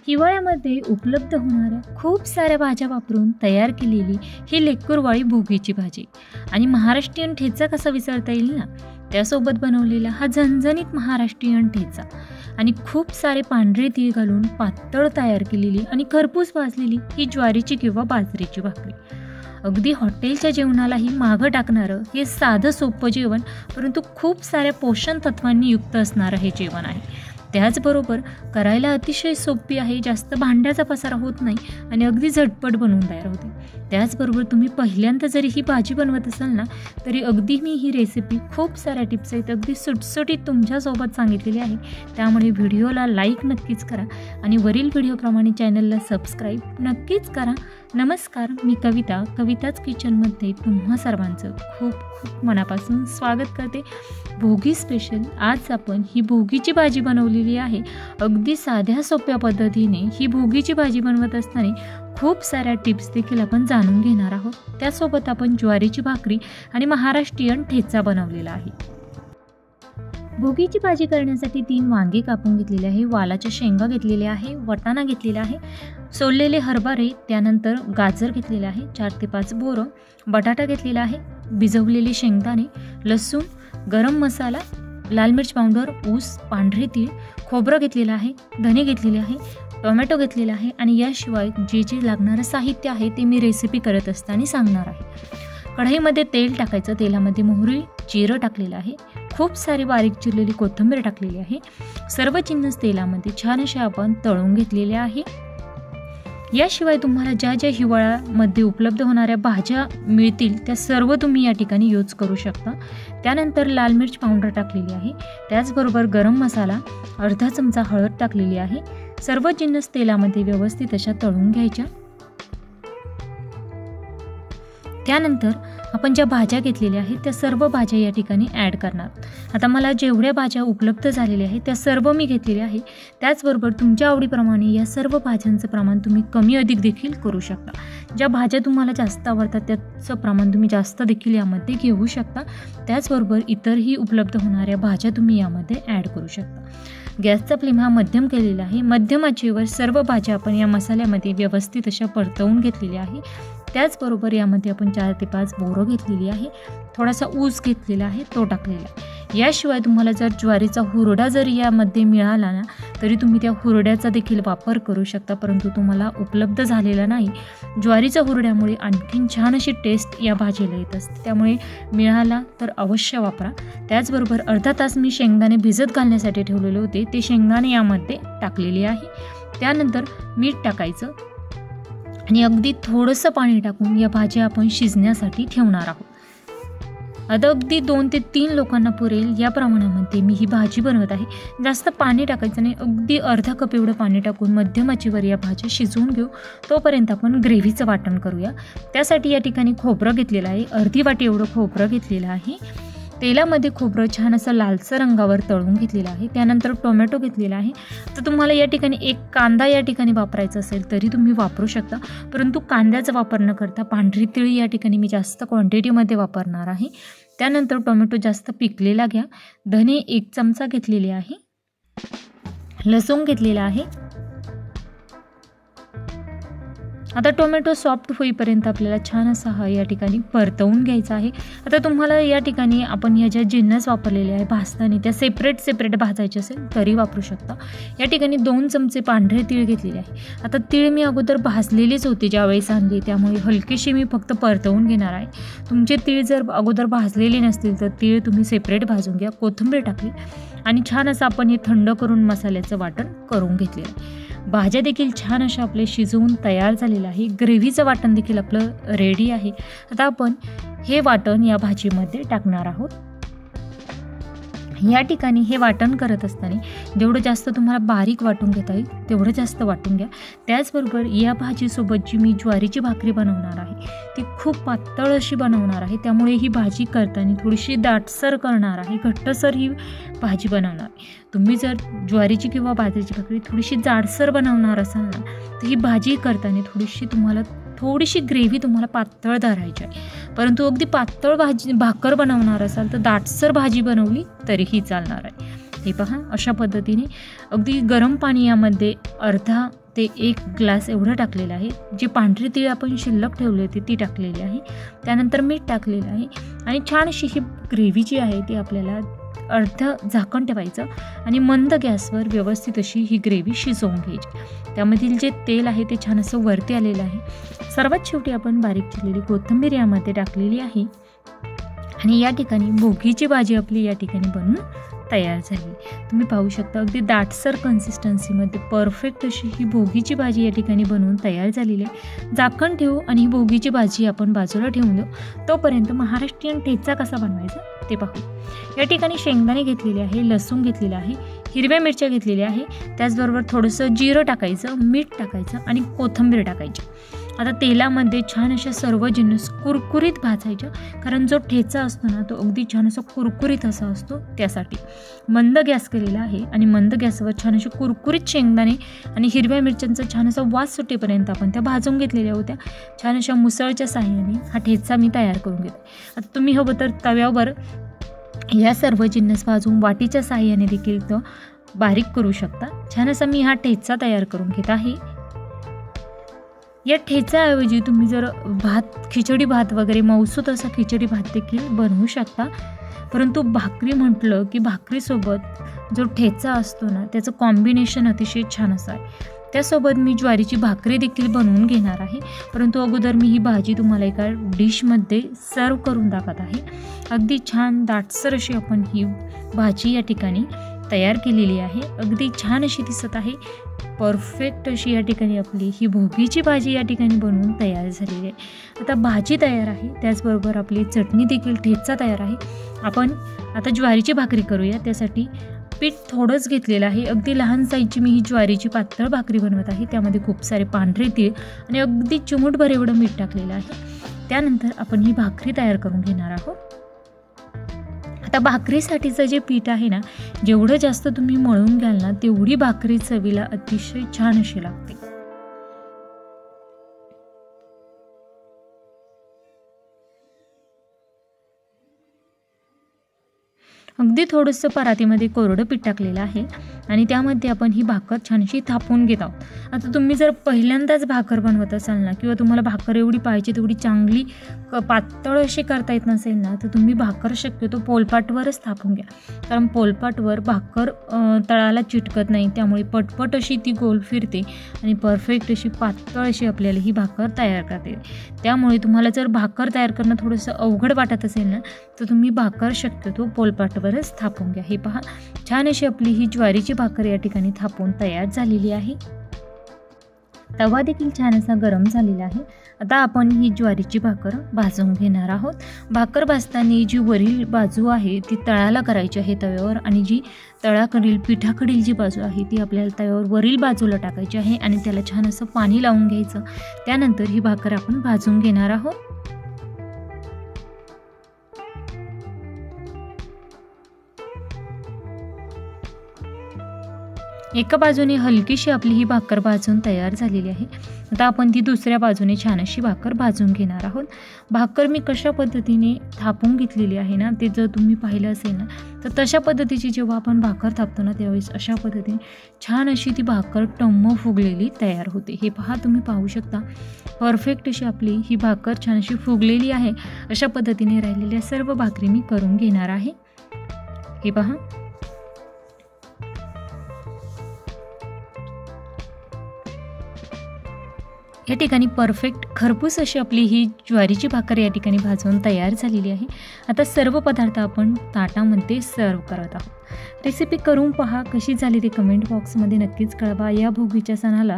हिवाळ्यामध्ये उपलब्ध होणाऱ्या खूप साऱ्या भाज्या वापरून तयार केलेली ही लेकूरवाळी भोगीची भाजी आणि महाराष्ट्रीयन ठेचा कसा विसरता येईल ना, त्यासोबत बनवलेला हा झणझणीत महाराष्ट्रीयन ठेचा आणि खूप सारे पांढरे तीळ घालून पातळ तयार केलेली आणि खरपूस भाजलेली ही ज्वारीची किंवा बाजरीची भाकरी. अगदी हॉटेलच्या जेवणालाही मागं टाकणारं हे साधं सोपं जेवण, परंतु खूप साऱ्या पोषण तत्वांनी युक्त असणारं हे जेवण आहे. त्याचबरोबर करायला अतिशय सोपी आहे, जास्त भांड्याचा पसारा होत नाही आणि अगदी झटपट बनवून तयार होते. त्याचबरोबर तुम्ही पहिल्यांदा जरी ही भाजी बनवत असाल ना, तरी अगदी मी ही रेसिपी खूप साऱ्या टिप्स आहेत अगदी सुटसुटीत तुमच्यासोबत सांगितलेली आहे. त्यामुळे व्हिडिओला लाईक नक्कीच करा आणि वरील व्हिडिओप्रमाणे चॅनलला सबस्क्राईब नक्कीच करा. नमस्कार, मी कविता, कविताच किचनमध्ये तुम्हा सर्वांचं खूप खूप मनापासून स्वागत करते. भोगी स्पेशल आज आपण ही भोगीची भाजी बनवलेली आहे. अगदी साध्या सोप्या पद्धतीने ही भोगीची भाजी बनवत असताना खूप साऱ्या टिप्स देखील आपण जाणून घेणार आहोत. त्यासोबत आपण ज्वारीची भाकरी आणि महाराष्ट्रीयन ठेचा बनवलेला आहे. भोगीची भाजी करण्यासाठी 3 वांगे कापून घेतलेले आहे, वालाच्या शेंगा घेतलेल्या आहे, वाटाणा घेतलेला आहे, सोललेले हरभरे, त्यानंतर गाजर घेतलेले आहे, 4 ते 5 बोरं, बटाटा घेतलेला आहे, भिजवलेले शेंगदाणे, लसूण, गरम मसाला, लाल मिर्च पावडर, ऊस, पांढरे तीळ, खोबरं घेतलेलं आहे, धने घेतलेले आहे, टोमॅटो घेतलेला आहे आणि याशिवाय जे जे लागणारं साहित्य आहे ते मी रेसिपी करत असताना सांगणार आहे. कढईमध्ये तेल टाकायचं, तेलामध्ये मोहरी, जिरं टाकलेलं आहे, खूप सारी बारीक चिरलेली कोथिंबीर टाकलेली आहे. सर्व जिन्नस तेलामध्ये छान अशा आपण तळून घेतलेले आहे. याशिवाय तुम्हाला ज्या ज्या हिवाळ्यामध्ये उपलब्ध होणाऱ्या भाज्या मिळतील त्या सर्व तुम्ही या ठिकाणी यूज करू शकता. त्यानंतर लाल मिर्च पावडर टाकलेली आहे, त्याचबरोबर गरम मसाला, अर्धा चमचा हळद टाकलेली आहे. सर्व जिन्नस तेलामध्ये व्यवस्थित अशा तळून घ्यायच्या. त्यानंतर आपण ज्या भाज्या घेतलेल्या आहेत त्या सर्व भाज्या या ठिकाणी ॲड करणार. आता मला जेवढ्या भाज्या उपलब्ध झालेल्या आहेत त्या सर्व मी घेतलेल्या आहे. त्याचबरोबर तुमच्या आवडीप्रमाणे या सर्व भाज्यांचं प्रमाण तुम्ही कमी अधिक देखील करू शकता. ज्या भाज्या तुम्हाला जास्त आवडतात त्याचं प्रमाण तुम्ही जास्त देखील यामध्ये घेऊ शकता. त्याचबरोबर इतरही उपलब्ध होणाऱ्या भाज्या तुम्ही यामध्ये ॲड करू शकता. गॅसचा फ्लेम हा मध्यम केलेला आहे. मध्यम आचेवर सर्व भाज्या आपण या मसाल्यामध्ये व्यवस्थित अशा परतवून घेतलेल्या आहे. त्याचबरोबर यामध्ये आपण 4 ते 5 बोरं घेतलेली आहे, थोडासा ऊस घेतलेला आहे तो टाकलेला आहे. याशिवाय तुम्हाला जर ज्वारीचा हुरडा जरी यामध्ये मिळाला ना, तरी तुम्ही त्या हुरड्याचा देखील वापर करू शकता, परंतु तुम्हाला उपलब्ध झालेला नाही. ज्वारीच्या हुरड्यामुळे आणखीन छान अशी टेस्ट या भाजीला येत असते, त्यामुळे मिळाला तर अवश्य वापरा. त्याचबरोबर अर्धा तास मी शेंगदाणे भिजत घालण्यासाठी ठेवलेले होते, ते शेंगदाणे यामध्ये टाकलेले आहे. त्यानंतर मीठ टाकायचं आणि अगदी थोडंसं पाणी टाकून या भाज्या आपण शिजण्यासाठी ठेवणार आहोत. आता अगदी 2 ते 3 लोकांना पुरेल या प्रमाणामध्ये मी ही भाजी बनवत आहे. जास्त पाणी टाकायचं नाही, अगदी अर्धा कप एवढं पाणी टाकून मध्यम आचेवर या भाज्या शिजवून घेऊ. तोपर्यंत आपण ग्रेव्हीचं वाटण करूया. त्यासाठी या ठिकाणी खोबरं घेतलेलं आहे, अर्धी वाटी एवढं खोबरं घेतलेलं आहे. तेलामध्ये खोबरं छान असं लालसर रंगावर तळून घेतलेलं आहे. त्यानंतर टोमॅटो घेतलेला आहे. तर तुम्हाला या ठिकाणी 1 कांदा या ठिकाणी वापरायचा असेल तरी तुम्ही वापरू शकता, परंतु कांद्याचा वापर न करता पांढरी तिळी या ठिकाणी मी जास्त क्वांटिटीमध्ये वापरणार आहे. त्यानंतर टोमॅटो जास्त पिकलेला घ्या. धने 1 चमचा घेतलेले आहे, लसूण घेतलेला आहे. आता टोमॅटो सॉफ्ट होईपर्यंत आपल्याला छान असा हा या ठिकाणी परतवून घ्यायचा आहे. आता तुम्हाला या ठिकाणी आपण या ज्या जिन्नस वापरलेले आहे भाजताना त्या सेपरेट भाजायचे असेल तरी वापरू शकता. या ठिकाणी 2 चमचे पांढरे तीळ घेतलेले आहे. आता तीळ मी अगोदर भाजलेलेच होते ज्यावेळेस आणले, त्यामुळे हलकीशी मी फक्त परतवून घेणार आहे. तुमचे तीळ जर अगोदर भाजलेले नसतील तर तीळ तुम्ही सेपरेट भाजून घ्या. कोथिंबीर टाकली आणि छान असं आपण हे थंड करून मसाल्याचं वाटण करून घेतलेलं आहे. भाज्या देखील छान अशा आपले शिजवून तयार झालेलं आहे. ग्रेव्हीचं वाटण देखील आपलं रेडी आहे. आता आपण हे वाटण या भाजीमध्ये टाकणार आहोत. या ठिकाणी हे वाटण करत असताना जेवढं जास्त तुम्हाला बारीक वाटून घेता येईल तेवढं जास्त वाटून घ्या. त्याचबरोबर या भाजीसोबत जी मी ज्वारीची भाकरी बनवणार आहे ती खूप पातळ अशी बनवणार आहे, त्यामुळे ही भाजी करताना थोडीशी दाटसर करणार आहे, घट्टसर ही भाजी बनवणार. तुम्ही जर ज्वारीची किंवा बाजरीची भाकरी थोडीशी जाडसर बनवणार असाल ना, तर ही भाजी करताना थोडीशी ग्रेव्ही तुम्हाला पातळ धरायची आहे. परंतु अगदी पातळ भाकर बनवणार असाल तर दाटसर भाजी बनवली तरीही चालणार आहे. हे पहा, अशा पद्धतीने अगदी गरम पाणी यामध्ये अर्धा ते 1 ग्लास एवढं टाकलेलं आहे. जी पांढरी तीळ आपण शिल्लक ठेवली होती ती टाकलेली आहे. त्यानंतर मीठ टाकलेलं आहे आणि छान अशी ही ग्रेव्ही जी आहे ती आपल्याला अर्धं झाकण ठेवायचं आणि मंद गॅसवर व्यवस्थित अशी ही ग्रेव्ही शिजवून घ्यायची. त्यामधील जे तेल आहे ते छान असं वरती आलेलं आहे. सर्वात शेवटी आपण बारीक चिरलेली कोथिंबीर यामध्ये टाकलेली आहे आणि या ठिकाणी भोगीची भाजी आपली या ठिकाणी बनून तयार झाली. तुम्ही पाहू शकता अगदी दाटसर कन्सिस्टन्सीमध्ये परफेक्ट अशी ही भोगीची भाजी या ठिकाणी बनवून तयार झालेली आहे. झाकण ठेवू आणि ही भोगीची भाजी आपण बाजूला ठेवून देऊ. तोपर्यंत महाराष्ट्रीयन ठेचा कसा बनवायचा ते पाहू. या ठिकाणी शेंगदाणे घेतलेले आहे, लसूण घेतलेला आहे, हिरव्या मिरच्या घेतलेल्या आहे, त्याचबरोबर थोडंसं जिरं टाकायचं, मीठ टाकायचं आणि कोथिंबीर टाकायची. आता तेलामध्ये छान अशा सर्व जिन्नस कुरकुरीत भाजायच्या, कारण जो ठेचा असतो ना तो अगदी छान असा कुरकुरीत असा असतो. त्यासाठी मंद गॅस केलेला आहे आणि मंद गॅसवर छान असे कुरकुरीत शेंगदाणे आणि हिरव्या मिरच्यांचा छान असा वास सुटेपर्यंत आपण त्या भाजून घेतलेल्या होत्या. छान अशा मुसळच्या साहाय्याने हा ठेचा मी तयार करून घेते. आता तुम्ही हवं तर तव्यावर या सर्व जिन्नस भाजून वाटीच्या साहाय्याने देखील तो बारीक करू शकता. छान असा मी हा ठेचा तयार करून घेत आहे. या ठेच्याऐवजी तुम्ही जर खिचडी भात वगैरे मौसूत असा खिचडी भात देखील बनवू शकता. परंतु भाकरी म्हटलं की भाकरीसोबत जो ठेचा असतो ना त्याचं कॉम्बिनेशन अतिशय छान असं आहे. त्यासोबत मी ज्वारीची भाकरी देखील बनवून घेणार आहे. परंतु अगोदर मी ही भाजी तुम्हाला एका डिशमध्ये सर्व करून दाखवत आहे. अगदी छान दाटसर अशी आपण ही भाजी या ठिकाणी तयार केलेली आहे. अगदी छान अशी दिसत आहे. परफेक्ट अशी या ठिकाणी आपली ही भोगीची भाजी या ठिकाणी बनवून तयार झालेली आहे. आता भाजी तयार आहे, त्याचबरोबर आपली चटणी देखील ठेचा तयार आहे. आपण आता ज्वारीची भाकरी करूया. त्यासाठी पीठ थोडंच घेतलेलं आहे. अगदी लहान साईजची मी ही ज्वारीची पातळ भाकरी बनवत आहे. त्यामध्ये खूप सारे पांढरे तीळ आणि अगदी चिमूटभर एवढं मीठ टाकलेलं आहे. त्यानंतर आपण ही भाकरी तयार करून घेणार आहोत. आता भाकरीसाठीचं जे पीठ आहे ना, जेवढं जास्त तुम्ही मळून घ्याल ना तेवढी भाकरी चवीला अतिशय छान अशी लागते. अगदी थोडंसं परातीमध्ये कोरडं पीठ टाकलेलं आहे आणि त्यामध्ये आपण ही भाकर छानशी थापून घेत आहोत. आता तुम्ही जर पहिल्यांदाच भाकर बनवत असाल ना किंवा तुम्हाला भाकर एवढी पाहिजे तेवढी चांगली पातळ अशी करता येत नसेल ना तर तुम्ही भाकर शक्यतो पोलपाटवरच थापून घ्या. कारण पोलपाटवर भाकर तळाला चिटकत नाही, त्यामुळे पटपट अशी ती गोल फिरते आणि परफेक्ट अशी पातळ अशी आपल्याला ही भाकर तयार करता येते. त्यामुळे तुम्हाला जर भाकर तयार करणं थोडंसं अवघड वाटत असेल ना तर तुम्ही भाकर शक्यतो पोलपाटवरच थापून घ्या. हे पहा, छान अशी आपली ही ज्वारीची भाकर या ठिकाणी थापून तयार झालेली आहे. तवा देखील छान असा गरम झालेला आहे. आता आपण ही ज्वारीची भाकर भाजून घेणार आहोत. भाकर भाजताना जी वरील बाजू आहे ती तळाला करायची आहे तव्यावर आणि जी तळाकडील पिठाकडील जी बाजू आहे ती आपल्याला तव्यावर वरील बाजूला टाकायची आहे आणि त्याला छान असं पाणी लावून घ्यायचं. त्यानंतर ही भाकर आपण भाजून घेणार आहोत. एका बाजूने हलकीशी आपली ही भाकर भाजून तयार झालेली आहे. आता आपण ती दुसऱ्या बाजूने छान अशी भाकर भाजून घेणार आहोत. भाकर मी कशा पद्धतीने थापून घेतलेली आहे ना ते जर तुम्ही पाहिलं असेल ना तर तशा पद्धतीची जेव्हा आपण भाकर थापतो ना त्यावेळेस अशा पद्धतीने छान अशी ती भाकर टम्म फुगलेली तयार होते. हे पहा, तुम्ही पाहू शकता परफेक्ट अशी आपली ही भाकर छान अशी फुगलेली आहे. अशा पद्धतीने राहिलेल्या सर्व भाकरी मी करून घेणार आहे. हे पहा, या ठिकाणी परफेक्ट खरपूस अशी आपली ही ज्वारीची भाकर या ठिकाणी भाजून तयार झालेली आहे. आता सर्व पदार्थ आपण ताटामध्ये सर्व करत आहोत. रेसिपी करून पहा, कशी झाली ते कमेंट बॉक्समध्ये नक्कीच कळवा. या भोगीच्या सणाला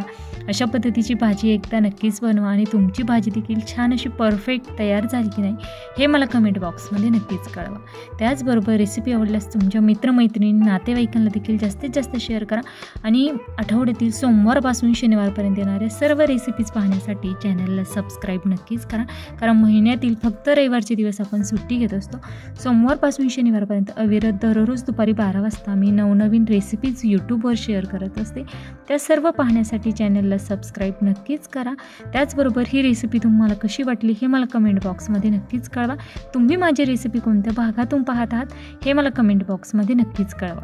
अशा पद्धतीची भाजी एकदा नक्कीच बनवा आणि तुमची भाजी देखील छान अशी परफेक्ट तयार झाली की नाही हे मला कमेंट बॉक्समध्ये नक्कीच कळवा. त्याचबरोबर रेसिपी आवडल्यास तुमच्या मित्रमैत्रिणी नातेवाईकांना देखील जास्तीत जास्त शेअर करा आणि आठवड्यातील सोमवारपासून शनिवारपर्यंत येणाऱ्या सर्व रेसिपीज पाहण्यासाठी चॅनलला सबस्क्राईब नक्कीच करा. कारण महिन्यातील फक्त रविवारचे दिवस आपण सुट्टी घेत असतो. सोमवारपासून शनिवारपर्यंत अविरत दररोज दुपारी 12 वाजता मी नवनवीन रेसिपीज यूट्यूबवर शेअर करत असते. त्या सर्व पाहण्यासाठी चॅनलला सबस्क्राईब नक्कीच करा. त्याचबरोबर ही रेसिपी तुम्हाला कशी वाटली हे मला कमेंट बॉक्समध्ये नक्कीच कळवा. तुम्ही माझी रेसिपी कोणत्या भागातून पाहत आहात हे मला कमेंट बॉक्समध्ये नक्कीच कळवा.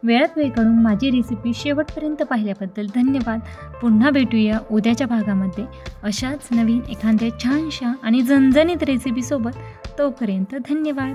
वेळात वेळ काढून माझी रेसिपी शेवटपर्यंत पाहिल्याबद्दल धन्यवाद. पुन्हा भेटूया उद्याच्या भागामध्ये अशाच नवीन एखाद्या छानशा आणि झणझणीत रेसिपीसोबत. तोपर्यंत धन्यवाद.